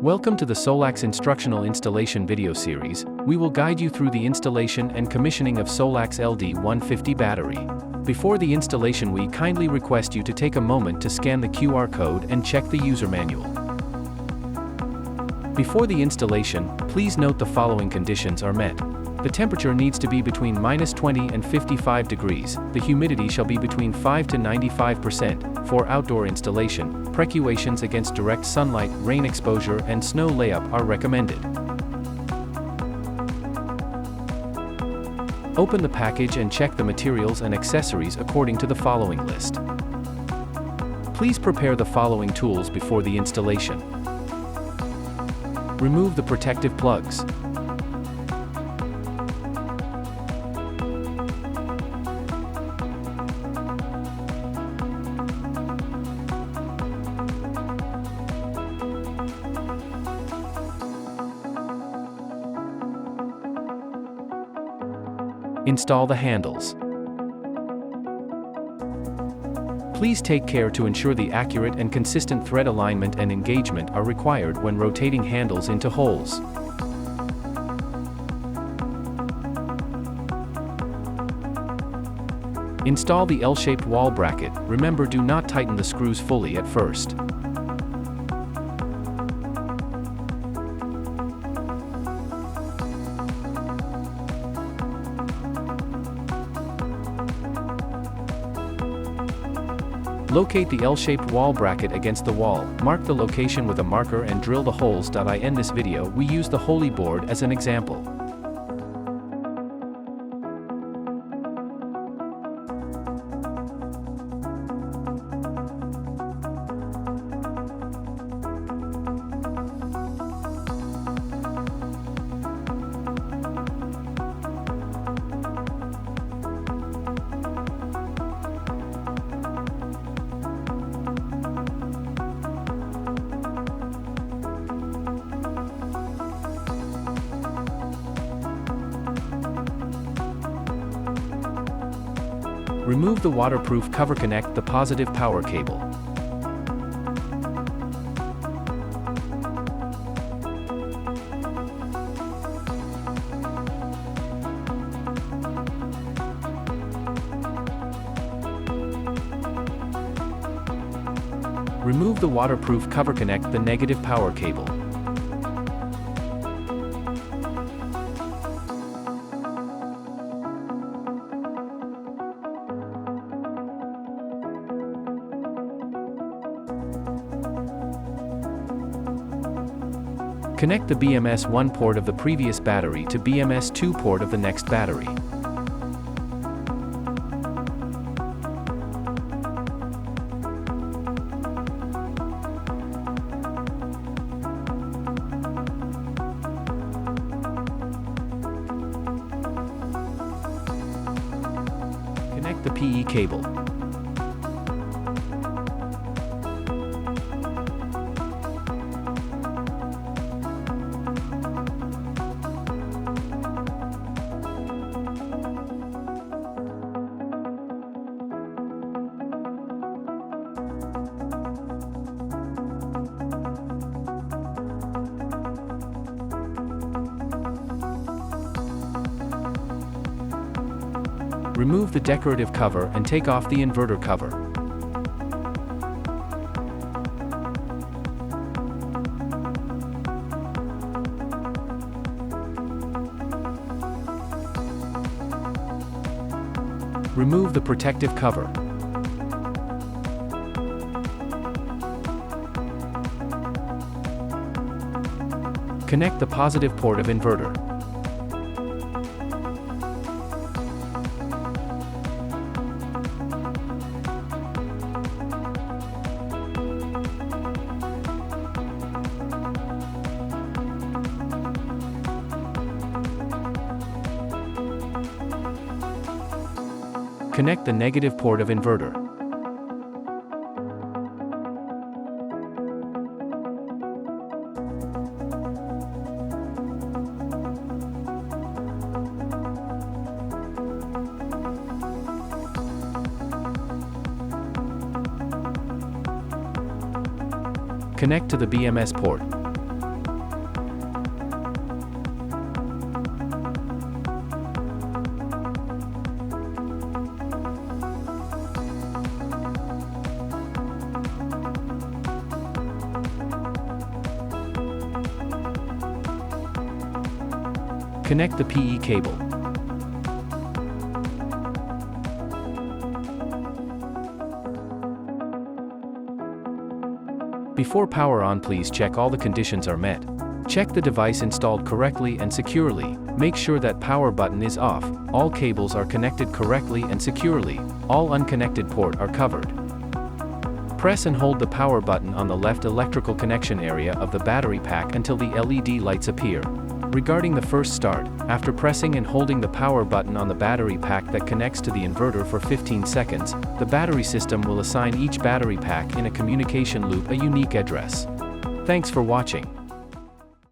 Welcome to the Solax Instructional Installation video series. We will guide you through the installation and commissioning of Solax LD150 battery. Before the installation, we kindly request you to take a moment to scan the QR code and check the user manual. Before the installation, please note the following conditions are met. The temperature needs to be between -20 and 55 degrees. The humidity shall be between 5 to 95%. For outdoor installation, precautions against direct sunlight, rain exposure, and snow layup are recommended. Open the package and check the materials and accessories according to the following list. Please prepare the following tools before the installation. Remove the protective plugs. Install the handles. Please take care to ensure the accurate and consistent thread alignment and engagement are required when rotating handles into holes. Install the L-shaped wall bracket. Remember, do not tighten the screws fully at first. Locate the L-shaped wall bracket against the wall, mark the location with a marker and drill the holes. In this video we use the Holy board as an example. Remove the waterproof cover. Connect the positive power cable. Remove the waterproof cover. Connect the negative power cable. Connect the BMS 1 port of the previous battery to BMS 2 port of the next battery. Connect the PE cable. Remove the decorative cover and take off the inverter cover. Remove the protective cover. Connect the positive port of inverter. Connect the negative port of inverter. Connect to the BMS port. Connect the PE cable. Before power on, please check all the conditions are met. Check the device installed correctly and securely. Make sure that power button is off, all cables are connected correctly and securely, all unconnected port are covered. Press and hold the power button on the left electrical connection area of the battery pack until the LED lights appear. Regarding the first start, after pressing and holding the power button on the battery pack that connects to the inverter for 15 seconds, the battery system will assign each battery pack in a communication loop a unique address. Thanks for watching.